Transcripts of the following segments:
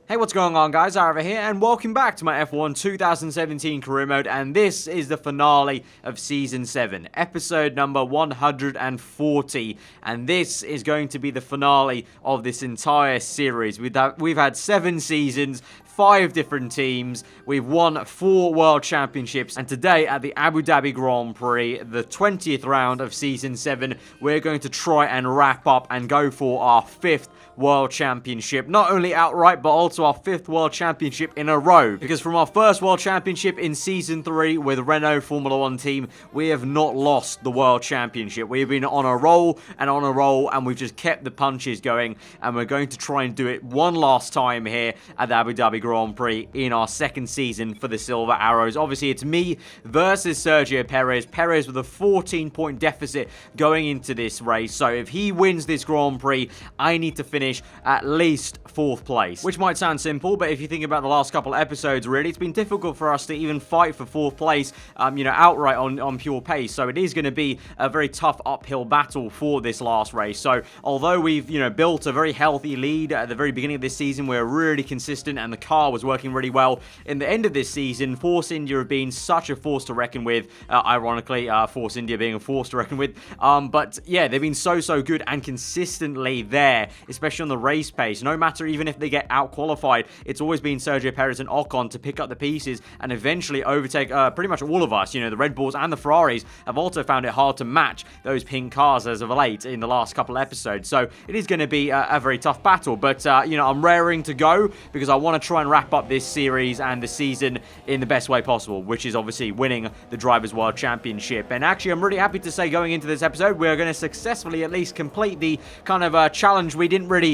Hey, what's going on, guys? Aarava here, and welcome back to my F1 2017 career mode, and this is the finale of Season 7, episode number 140, and this is going to be the finale of this entire series. We've had 7 seasons, 5 different teams, we've won 4 World Championships, and today at the Abu Dhabi Grand Prix, the 20th round of Season 7, we're going to try and wrap up and go for our 5th World Championship. Not only outright, but also our 5th World Championship in a row. Because from our first World Championship in Season 3 with Renault Formula 1 team, we have not lost the World Championship. We've been on a roll, and we've just kept the punches going, and we're going to try and do it one last time here at the Abu Dhabi Grand Prix in our 2nd season for the Silver Arrows. Obviously, it's me versus Sergio Perez. Perez with a 14-point deficit going into this race, so if he wins this Grand Prix, I need to finish at least 4th place, which might sound simple, but if you think about the last couple of episodes, really, it's been difficult for us to even fight for 4th place, outright on pure pace, so it is going to be a very tough uphill battle for this last race. So although we've, built a very healthy lead at the very beginning of this season, we're really consistent and the car was working really well. In the end of this season, Force India have been such a force to reckon with, ironically, Force India being a force to reckon with, but yeah, they've been so good and consistently there, especially on the race pace. No matter even if they get out-qualified, it's always been Sergio Perez and Ocon to pick up the pieces and eventually overtake pretty much all of us. The Red Bulls and the Ferraris have also found it hard to match those pink cars as of late in the last couple episodes. So it is going to be a very tough battle, but I'm raring to go because I want to try and wrap up this series and the season in the best way possible, which is obviously winning the Drivers' World Championship. And actually, I'm really happy to say going into this episode, we're going to successfully at least complete the kind of challenge we didn't really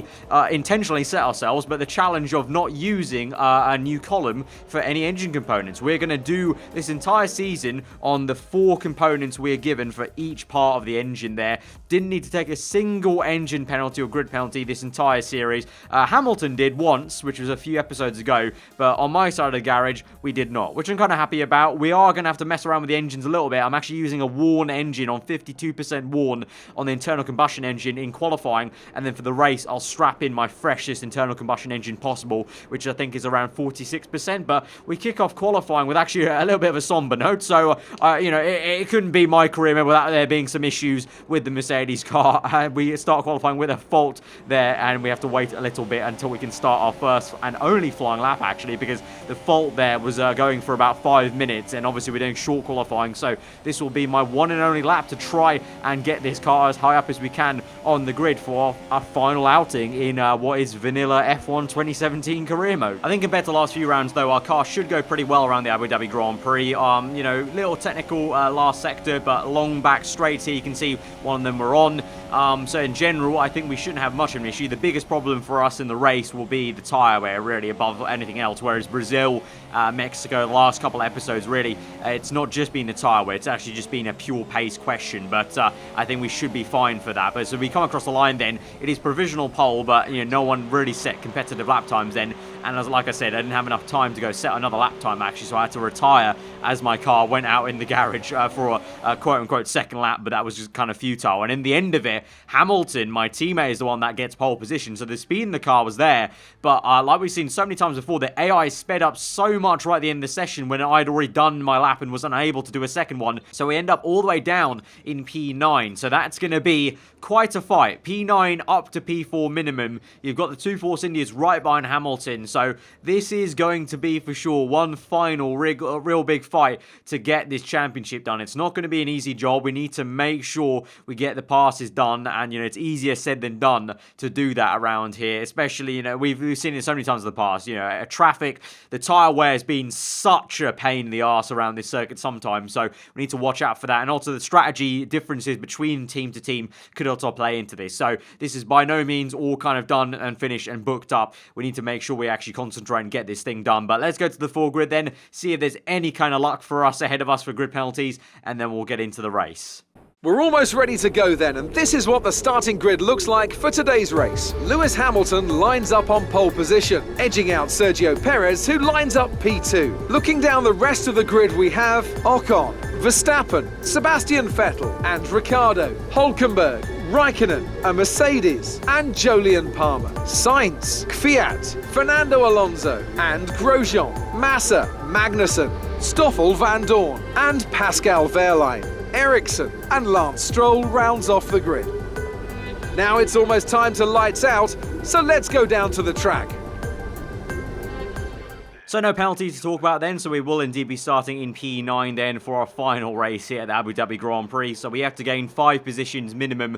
intentionally set ourselves, but the challenge of not using a new column for any engine components. We're going to do this entire season on the 4 components we're given for each part of the engine there. Didn't need to take a single engine penalty or grid penalty this entire series. Hamilton did once, which was a few episodes ago, but on my side of the garage, we did not, which I'm kind of happy about. We are going to have to mess around with the engines a little bit. I'm actually using a worn engine on 52% worn on the internal combustion engine in qualifying, and then for the race, I'll strap in my freshest internal combustion engine possible, which I think is around 46%, but we kick off qualifying with actually a little bit of a somber note, so, it couldn't be my career without there being some issues with the Mercedes car. We start qualifying with a fault there, and we have to wait a little bit until we can start our first and only flying lap, actually, because the fault there was going for about 5 minutes, and obviously we're doing short qualifying, so this will be my one and only lap to try and get this car as high up as we can on the grid for our final outing in what is vanilla F1 2017 career mode. I think compared to the last few rounds, though, our car should go pretty well around the Abu Dhabi Grand Prix. Little technical last sector, but long back straights here, you can see one of them we're on. So in general, I think we shouldn't have much of an issue. The biggest problem for us in the race will be the tyre wear, really, above anything else, whereas Brazil, Mexico, the last couple episodes, really, it's not just been the tyre wear, it's actually just been a pure pace question, but I think we should be fine for that. But so we come across the line then, it is provisional pole, but no one really set competitive lap times then, and like I said, I didn't have enough time to go set another lap time, actually, so I had to retire as my car went out in the garage for a quote-unquote second lap, but that was just kind of futile. And in the end of it, Hamilton, my teammate, is the one that gets pole position, so the speed in the car was there, but like we've seen so many times before, the AI sped up so much right at the end of the session when I'd already done my lap and was unable to do a second one, so we end up all the way down in P9, so that's going to be quite a fight. P9 up to P4 minimum. You've got the 2 Force Indias right behind Hamilton, so this is going to be for sure one final real big fight to get this championship done. It's not going to be an easy job. We need to make sure we get the passes done, and it's easier said than done to do that around here, especially we've seen it so many times in the past. Traffic, the tyre wear has been such a pain in the arse around this circuit sometimes, so we need to watch out for that, and also the strategy differences between team to team could also play into this. So this is by no means all kind of done and finished and booked up. We need to make sure we actually concentrate and get this thing done. But let's go to the 4 grid then, see if there's any kind of luck for us ahead of us for grid penalties, and then we'll get into the race. We're almost ready to go then, and this is what the starting grid looks like for today's race. Lewis Hamilton lines up on pole position, edging out Sergio Perez, who lines up P2. Looking down the rest of the grid, we have Ocon, Verstappen, Sebastian Vettel and Ricciardo, Hülkenberg, Raikkonen, a Mercedes, and Jolyon Palmer. Sainz, Kvyat, Fernando Alonso, and Grosjean, Massa, Magnussen, Stoffel Van Dorn, and Pascal Wehrlein. Ericsson and Lance Stroll rounds off the grid. Now it's almost time to lights out, so let's go down to the track. So no penalties to talk about then, so we will indeed be starting in P9 then for our final race here at the Abu Dhabi Grand Prix. So we have to gain 5 positions minimum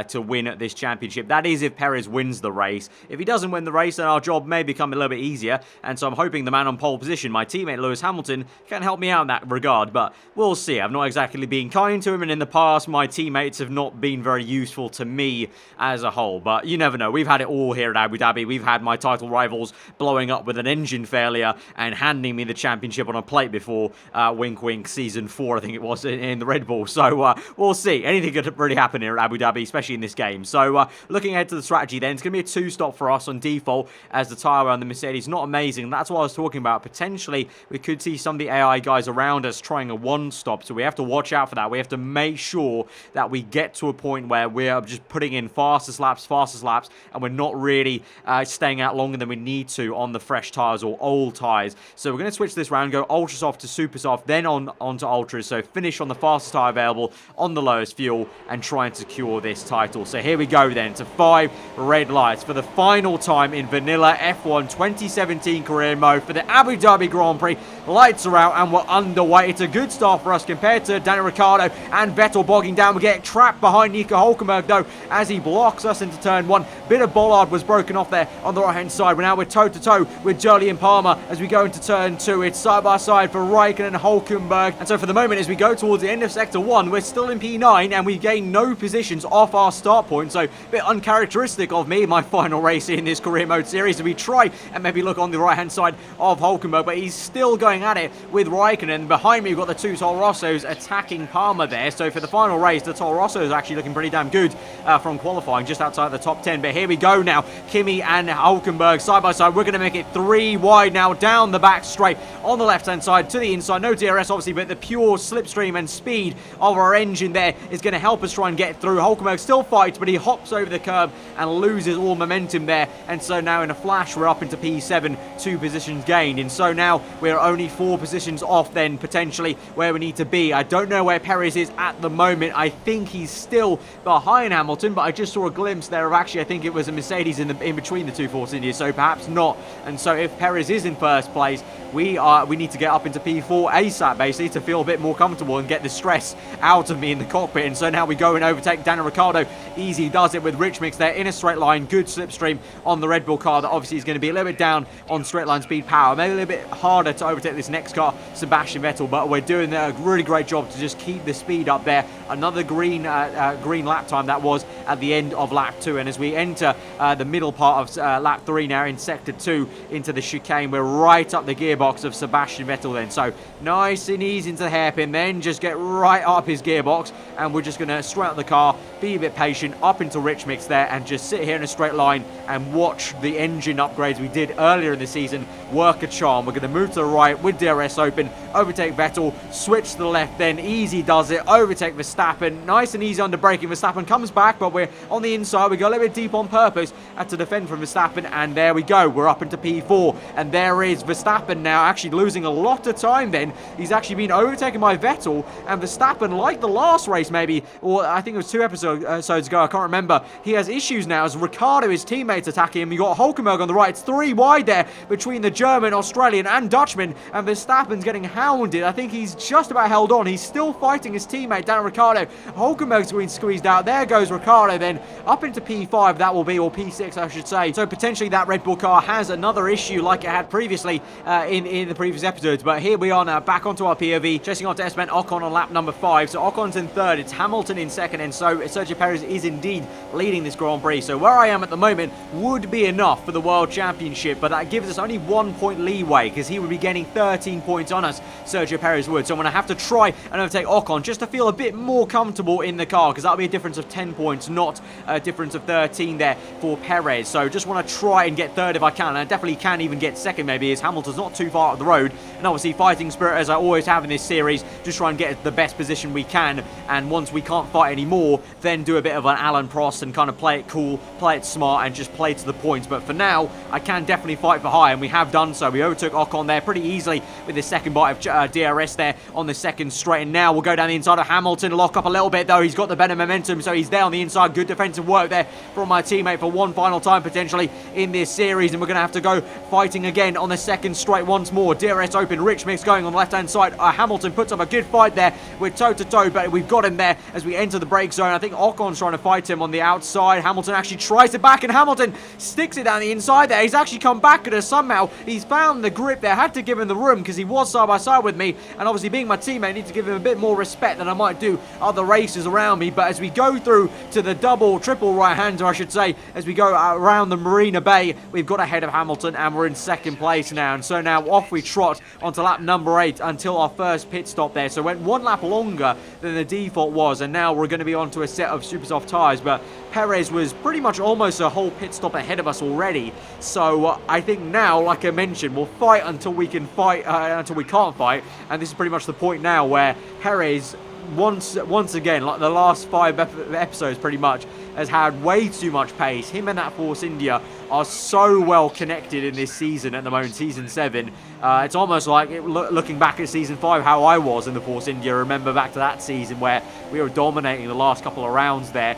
to win this championship. That is if Perez wins the race. If he doesn't win the race, then our job may become a little bit easier. And so I'm hoping the man on pole position, my teammate Lewis Hamilton, can help me out in that regard. But we'll see. I've not exactly been kind to him, and in the past my teammates have not been very useful to me as a whole. But you never know. We've had it all here at Abu Dhabi. We've had my title rivals blowing up with an engine failure and handing me the championship on a plate before, wink wink, season 4 I think it was in the Red Bull. So we'll see. Anything could really happen here at Abu Dhabi, especially in this game. So looking ahead to the strategy then, it's going to be a 2-stop for us on default, as the tyre on the Mercedes not amazing. That's what I was talking about. Potentially we could see some of the AI guys around us trying a 1-stop, so we have to watch out for that. We have to make sure that we get to a point where we're just putting in fastest laps, and we're not really staying out longer than we need to on the fresh tyres or old tyres. So we're going to switch this round, go ultra soft to super soft, then onto ultras. So finish on the fastest tyre available, on the lowest fuel, and try and secure this title. So here we go then to 5 red lights for the final time in vanilla F1 2017 career mode for the Abu Dhabi Grand Prix. Lights are out and we're underway. It's a good start for us compared to Daniel Ricciardo and Vettel bogging down. We get trapped behind Nico Hülkenberg though as he blocks us into turn 1. Bit of bollard was broken off there on the right hand side. We're now toe to toe with Jolyon Palmer as we go into turn 2. It's side by side for Raikkonen and Hülkenberg. And so for the moment, as we go towards the end of sector 1, we're still in P9 and we've gained no positions off our start point. So a bit uncharacteristic of me, my final race in this career mode series. We try and maybe look on the right hand side of Hülkenberg, but he's still going at it with Raikkonen. Behind me, we've got the 2 Toro Rossos attacking Palmer there. So for the final race, the Toro Rosso is actually looking pretty damn good from qualifying, just outside the top 10. But here we go now. Kimi and Hülkenberg side by side. We're going to make it 3 wide now down the back straight on the left-hand side to the inside. No DRS, obviously, but the pure slipstream and speed of our engine there is going to help us try and get through. Hülkenberg still fights, but he hops over the curb and loses all momentum there. And so now in a flash, we're up into P7, 2 positions gained. And so now we're only 4 positions off then, potentially, where we need to be. I don't know where Perez is at the moment. I think he's still behind Hamilton, but I just saw a glimpse there of actually, I think it was a Mercedes in between the 2 Force Indias, so perhaps not. And so if Perez is in first place, we need to get up into P4 ASAP, basically, to feel a bit more comfortable and get the stress out of me in the cockpit. And so now we go and overtake Daniel Ricciardo. Easy does it with Rich Mix there in a straight line. Good slipstream on the Red Bull car that obviously is going to be a little bit down on straight line speed power. Maybe a little bit harder to overtake this next car, Sebastian Vettel, but we're doing a really great job to just keep the speed up there. Another green lap time that was at the end of lap 2. And as we enter the middle part of lap 3 now in sector 2 into the chicane, we're right up the gearbox of Sebastian Vettel then. So nice and easy into the hairpin, then just get right up his gearbox, and we're just going to straight out the car, be a bit patient, up into Rich Mix there, and just sit here in a straight line and watch the engine upgrades we did earlier in the season work a charm. We're going to move to the right with DRS open, overtake Vettel, switch to the left, then easy does it, overtake Verstappen, nice and easy under braking. Verstappen comes back, but we're on the inside. We go a little bit deep on purpose to defend from Verstappen, and there we go, we're up into P4, and there is Verstappen now actually losing a lot of time then. He's actually been overtaken by Vettel, and Verstappen, like the last race maybe, or I think it was 2 episodes ago, I can't remember, he has issues now as Ricciardo, his teammates, attacking him. You got Hülkenberg on the right. It's 3 wide there between the German, Australian and Dutchman, and Verstappen's getting hounded. I think he's just about held on. He's still fighting his teammate Daniel Ricciardo. Hülkenberg's being squeezed out. There goes Ricciardo then up into P5 that will be, or P6 I should say. So potentially that Red Bull car has another issue like it had previously in the previous episodes. But here we are now back onto our POV, chasing onto Esteban Ocon on lap number 5. So Ocon's in 3rd, it's Hamilton in 2nd, and so Sergio Perez is indeed leading this Grand Prix. So where I am at the moment would be enough for the World Championship, but that gives us only 1 point leeway because he would be getting 13 points on us. Sergio Perez would. So I'm going to have to try and overtake Ocon just to feel a bit more comfortable in the car, because that'll be a difference of 10 points, not a difference of 13 there for Perez. So just want to try and get third if I can, and I definitely can even get second maybe, as Hamilton's not too far up the road. And obviously fighting spirit, as I always have in this series, just try and get the best position we can, and once we can't fight anymore, then do a bit of an Alan Prost and kind of play it cool, play it smart, and just play to the points. But for now, I can definitely fight for high, and we have done so. We overtook Ocon there pretty easily with the second bite of DRS there on the second straight, and now we'll go down the inside of Hamilton, lock up a little bit though. He's got the better momentum, so he's there on the inside. Good defensive work there from my teammate for one final time potentially in this series, and we're going to have to go fighting again on the second straight once more. DRS open, rich mix going on the left hand side. Hamilton puts up a good fight there with toe to toe, but we've got him there as we enter the brake zone. I think Ocon's trying to fight him on the outside. Hamilton actually tries it back, and Hamilton sticks it down the inside there. He's actually come back at us somehow. He's found the grip there. Had to give him the room because he was side by side with me, and obviously being my teammate, I need to give him a bit more respect than I might do other racers around me. But as we go through to the triple right-hander, I should say, as we go around the Marina Bay, we've got ahead of Hamilton, and we're in second place now. And so now off we trot onto lap number 8 until our first pit stop there. So went one lap longer than the default was, and now we're going to be onto a set of super soft tyres. But Perez was pretty much almost a whole pit stop ahead of us already. So I think now, like I mentioned, we'll fight until we can fight, until we can't fight. And this is pretty much the point now where Perez, once again, like the last 5 episodes pretty much, has had way too much pace. Him and that Force India are so well connected in this season at the moment, season 7. It's almost like looking back at season 5, how I was in the Force India. Remember back to that season where we were dominating the last couple of rounds there.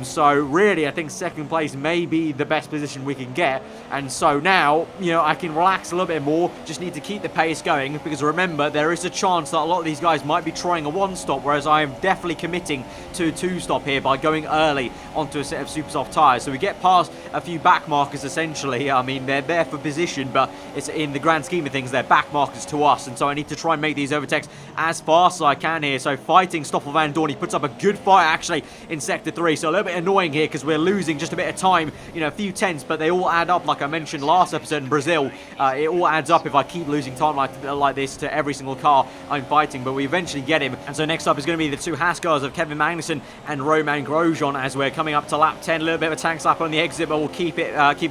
So really, I think second place may be the best position we can get. And so now, you know, I can relax a little bit more. Just need to keep the pace going, because remember, there is a chance that a lot of these guys might be trying a 1-stop, whereas I am definitely committing to a 2-stop here by going early onto a set of super soft tyres. So we get past a few back markers essentially. I mean, they're there for position, but it's in the grand scheme of things, they're back markers to us, and so I need to try and make these overtakes as fast as I can here. So fighting Stoffel Van Dorn, he puts up a good fight actually in sector 3, so a little bit annoying here because we're losing just a bit of time, you know, a few tenths, but they all add up. Like I mentioned last episode in Brazil, it all adds up if I keep losing time like this to every single car I'm fighting. But we eventually get him, and so next up is going to be the 2 Haas cars of Kevin Magnussen and Romain Grosjean as we're coming up to lap 10. A little bit of a tank slap on the exit, but we'll keep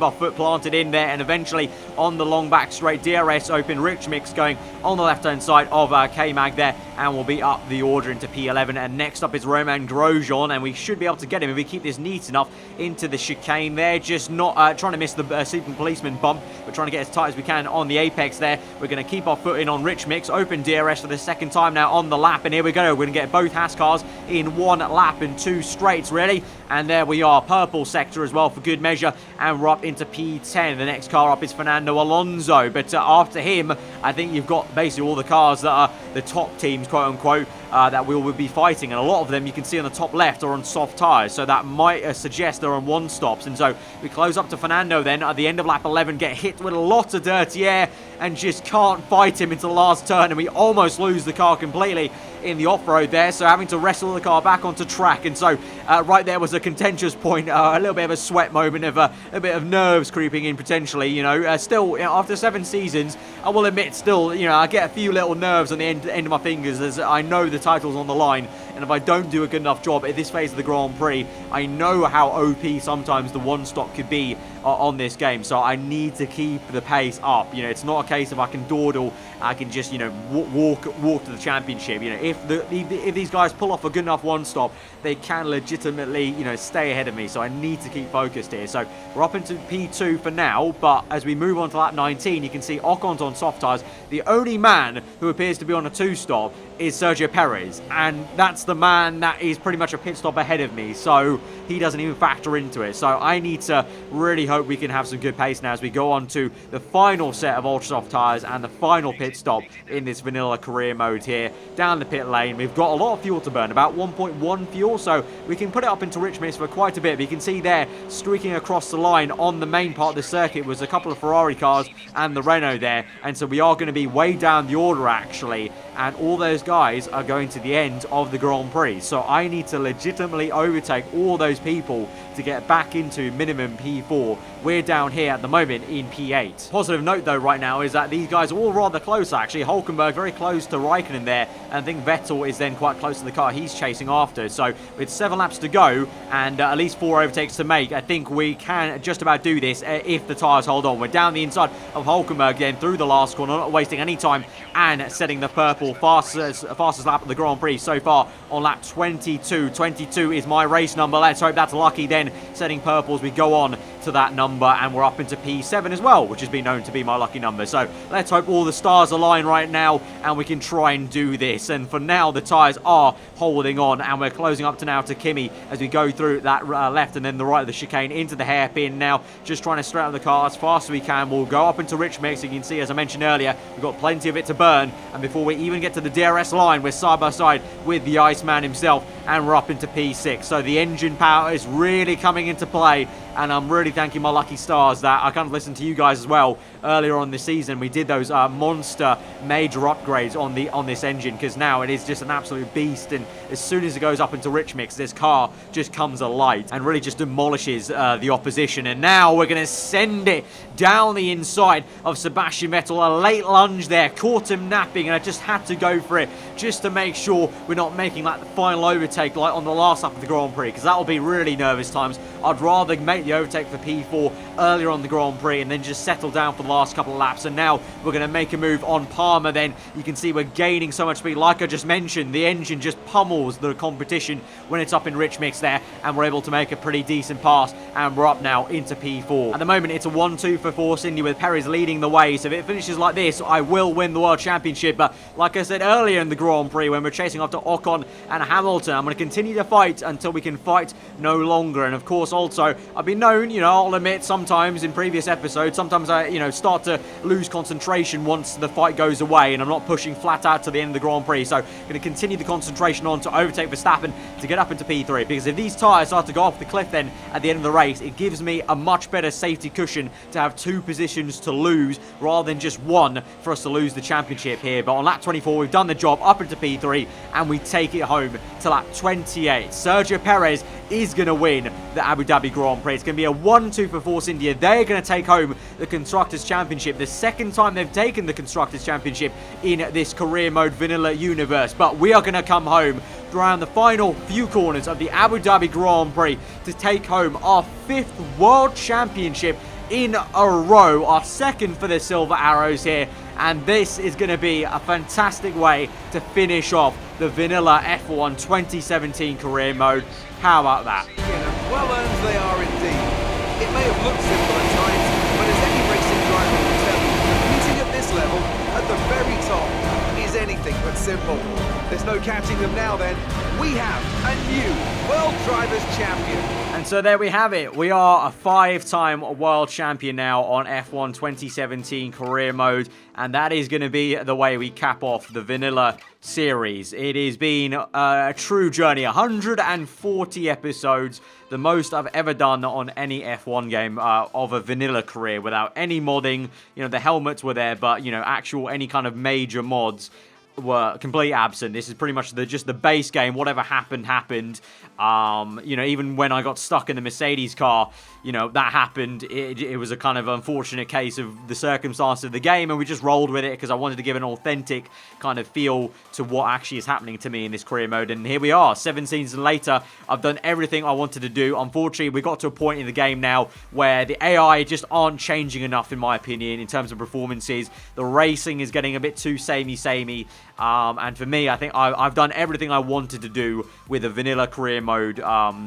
our foot planted in there, and eventually on the long back straight, DRS open, rich mix going on the left hand side of K-Mag there, and we'll be up the order into P11. And next up is Romain Grosjean, and we should be able to get him if we keep this neat enough into the chicane there. Just not trying to miss the sleeping policeman bump, but trying to get as tight as we can on the apex there. We're going to keep our foot in on rich mix, open DRS for the second time now on the lap, and here we go. We're going to get both Haas cars in 1 lap and 2 straights really, and there we are, purple sector as well for good measure, and we're up into P10. The next car up is Fernando Alonso, but after him, I think you've got basically all the cars that are the top teams, quote unquote, that we will be fighting, and a lot of them you can see on the top left are on soft tyres, so that might suggest they're on 1-stops. And so we close up to Fernando then at the end of lap 11, get hit with a lot of dirty air, and just can't fight him into the last turn, and we almost lose the car completely in the off-road there, so having to wrestle the car back onto track. And so right there was a contentious point, a little bit of a sweat moment, of a bit of nerves creeping in potentially, you know. Still, you know, after 7 seasons, I will admit, still, you know, I get a few little nerves on the end of my fingers as I know the title's on the line, and if I don't do a good enough job at this phase of the Grand Prix, I know how OP sometimes the 1-stop could be on this game. So I need to keep the pace up. You know, it's not a case of I can dawdle, I can just, you know, walk to the championship. You know, if these guys pull off a good enough 1-stop, they can legitimately, you know, stay ahead of me. So I need to keep focused here. So we're up into P2 for now, but as we move on to lap 19, you can see Ocon's on soft tyres. The only man who appears to be on a 2-stop is Sergio Perez, and that's the man that is pretty much a pit stop ahead of me, so he doesn't even factor into it. So I need to really hope we can have some good pace now as we go on to the final set of ultra soft tyres and the final pit stop in this vanilla career mode here. Down the pit lane, we've got a lot of fuel to burn, about 1.1 fuel, so we can put it up into rich mix for quite a bit. But you can see there, streaking across the line on the main part of the circuit was a couple of Ferrari cars and the Renault there, and so we are going to be way down the order actually, and all those guys are going to the end of the Grand Prix. So I need to legitimately overtake all those people to get back into minimum P4 we're down here at the moment in P8. Positive note though right now is that these guys are all rather close actually. Hulkenberg very close to Raikkonen there, and I think Vettel is then quite close to the car he's chasing after. So with 7 laps to go and at least 4 overtakes to make, I think we can just about do this if the tyres hold on. We're down the inside of Hulkenberg then through the last corner, not wasting any time and setting the purple fastest lap of the Grand Prix so far on lap 22. 22 is my race number. Let's hope that's lucky then, setting purple as we go on to that number, and we're up into P7 as well, which has been known to be my lucky number. So let's hope all the stars align right now and we can try and do this. And for now the tyres are holding on, and we're closing up to now to Kimi as we go through that left and then the right of the chicane into the hairpin now, just trying to straighten the car as fast as we can. We'll go up into rich mix. You can see, as I mentioned earlier, we've got plenty of it to burn, and before we even get to the DRS line, we're side by side with the Iceman himself, and we're up into P6. So the engine power is really coming into play, and I'm really thanking my lucky stars that I kind of listened to you guys as well earlier on this season. We did those monster major upgrades on this engine, because now it is just an absolute beast, and as soon as it goes up into rich mix, this car just comes alight and really just demolishes the opposition. And now we're going to send it down the inside of Sebastian Vettel. A late lunge there, caught him napping, and I just had to go for it just to make sure we're not making like the final overtake like on the last lap of the Grand Prix, because that will be really nervous times. I'd rather make the overtake for P4 earlier on the Grand Prix and then just settle down for the last couple of laps. And now we're going to make a move on Palmer then. You can see we're gaining so much speed. Like I just mentioned, the engine just pummels the competition when it's up in rich mix there, and we're able to make a pretty decent pass, and we're up now into P4. At the moment it's a 1-2 for Force India with Perez leading the way, so if it finishes like this I will win the World Championship. But like I said earlier in the Grand Prix when we're chasing after Ocon and Hamilton, I'm going to continue to fight until we can fight no longer. And of course also I've been known, I'll admit sometimes in previous episodes, sometimes I start to lose concentration once the fight goes away and I'm not pushing flat out to the end of the Grand Prix. So I'm going to continue the concentration on to overtake Verstappen to get up into P3, because if these tyres start to go off the cliff then at the end of the race, it gives me a much better safety cushion to have 2 positions to lose rather than just 1 for us to lose the championship here. But on lap 24 we've done the job up into P3 and we take it home to lap 28. Sergio Perez is going to win the Abu Dhabi Grand Prix. It's going to be a 1-2 for Force India. They're going to take home the Constructors' Championship, the second time they've taken the Constructors' Championship in this career mode vanilla universe. But we are going to come home around the final few corners of the Abu Dhabi Grand Prix to take home our 5th World Championship in a row, our 2nd for the Silver Arrows here, and this is going to be a fantastic way to finish off the vanilla F1 2017 career mode. How about that? Well earned they are indeed. It may have looked simple at times, but as any racing driver will tell you, competing at this level, at the very top, is anything but simple. There's no counting them now then. We have a new World Drivers' Champion. And so there we have it. We are a 5-time world champion now on F1 2017 career mode, and that is going to be the way we cap off the vanilla series. It has been a true journey, 140 episodes, the most I've ever done on any F1 game of a vanilla career without any modding. The helmets were there, but actual any kind of major mods were completely absent. This is pretty much just the base game. Whatever happened. Even when I got stuck in the Mercedes car, that happened. It was a kind of unfortunate case of the circumstance of the game, and we just rolled with it because I wanted to give an authentic kind of feel to what actually is happening to me in this career mode. And here we are, 7 seasons later. I've done everything I wanted to do. Unfortunately, we got to a point in the game now where the AI just aren't changing enough, in my opinion, in terms of performances. The racing is getting a bit too samey. And for me, I think I've done everything I wanted to do with a vanilla career mode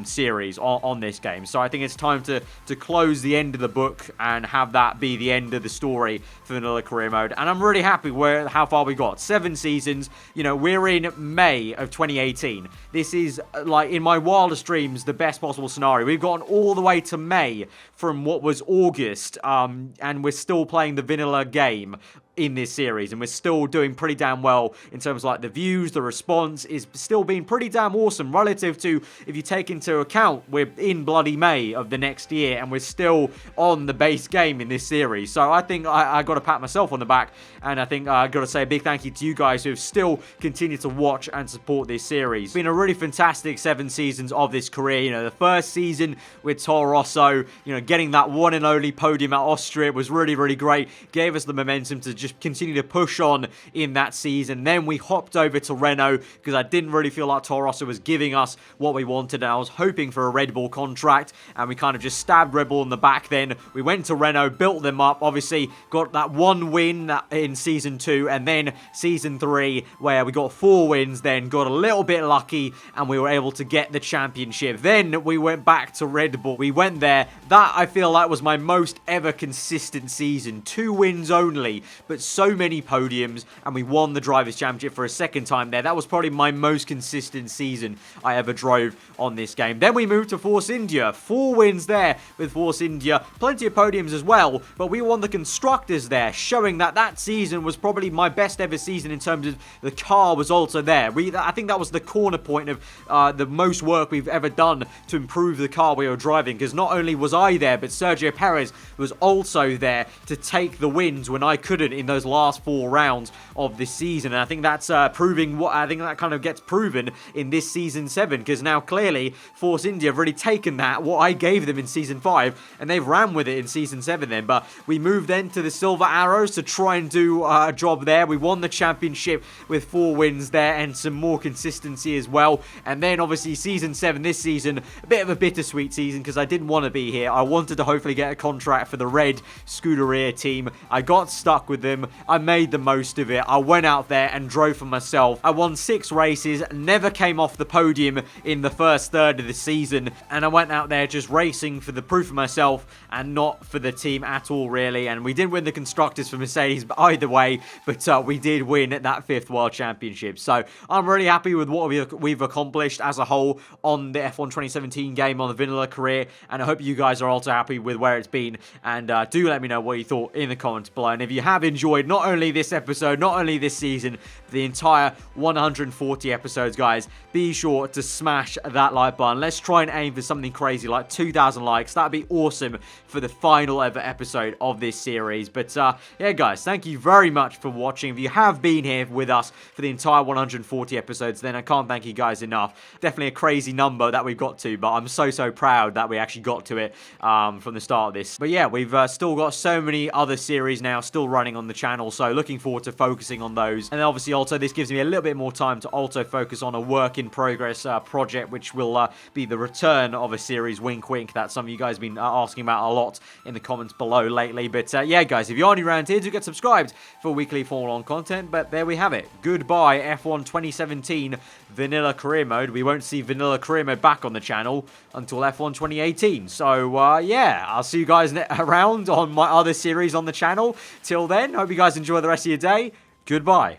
series on this game. So I think it's time to close the end of the book and have that be the end of the story for vanilla career mode. And I'm really happy how far we got. 7 seasons. We're in May of 2018. This is, like, in my wildest dreams, the best possible scenario. We've gone all the way to May from what was August, and we're still playing the vanilla game. in this series, and we're still doing pretty damn well in terms of like the views, the response is still being pretty damn awesome relative to, if you take into account, we're in bloody May of the next year and we're still on the base game in this series. So I think I got to pat myself on the back, and I think I got to say a big thank you to you guys who have still continued to watch and support this series. It's been a really fantastic 7 seasons of this career. You know, the first season with Toro Rosso, you know, getting that one and only podium at Austria was really, really great. Gave us the momentum to just continue to push on in that season. Then we hopped over to Renault because I didn't really feel like Toro Rosso was giving us what we wanted, and I was hoping for a Red Bull contract, and we kind of just stabbed Red Bull in the back. Then we went to Renault, built them up, obviously got that 1 win in season 2, and then season 3 where we got 4 wins, then got a little bit lucky and we were able to get the championship. Then we went back to Red Bull. We went there. That, I feel like, was my most ever consistent season. 2 wins only, but so many podiums, and we won the Drivers' Championship for a second time there. That was probably my most consistent season I ever drove on this game. Then we moved to Force India. 4 wins there with Force India. Plenty of podiums as well, but we won the Constructors there, showing that that season was probably my best ever season in terms of the car was also there. I think that was the corner point of the most work we've ever done to improve the car we were driving, because not only was I there, but Sergio Perez was also there to take the wins when I couldn't in those last 4 rounds of this season. And I think that's proving what I think that kind of gets proven in this season 7, because now clearly Force India have really taken that, what I gave them in season 5, and they've ran with it in season 7 then. But we moved then to the Silver Arrows to try and do a job there. We won the championship with 4 wins there and some more consistency as well. And then obviously season 7 this season, a bit of a bittersweet season because I didn't want to be here. I wanted to hopefully get a contract for the Red Scuderia team. I got stuck with them. I made the most of it. I went out there and drove for myself. I won 6 races, never came off the podium in the first third of the season, and I went out there just racing for the proof of myself and not for the team at all, really. And we didn't win the Constructors for Mercedes, but either way, but we did win that 5th World Championship. So I'm really happy with what we've accomplished as a whole on the F1 2017 game, on the vanilla career, and I hope you guys are also happy with where it's been. And do let me know what you thought in the comments below. And if you have enjoyed not only this episode, not only this season, the entire 140 episodes, guys, be sure to smash that like button. Let's try and aim for something crazy like 2,000 likes. That'd be awesome for the final ever episode of this series. But yeah, guys, thank you very much for watching. If you have been here with us for the entire 140 episodes, then I can't thank you guys enough. Definitely a crazy number that we've got to, but I'm so proud that we actually got to it from the start of this. But yeah, we've still got so many other series now still running on the channel, so looking forward to focusing on those. And then obviously also this gives me a little bit more time to also focus on a work in progress project, which will be the return of a series, wink wink, that some of you guys have been asking about a lot in the comments below lately. But yeah, guys, if you're new around here, do get subscribed for weekly Formula 1 content. But there we have it. Goodbye F1 2017 vanilla career mode. We won't see vanilla career mode back on the channel until F1 2018. So yeah, I'll see you guys around on my other series on the channel. Till then, hope you guys enjoy the rest of your day. Goodbye.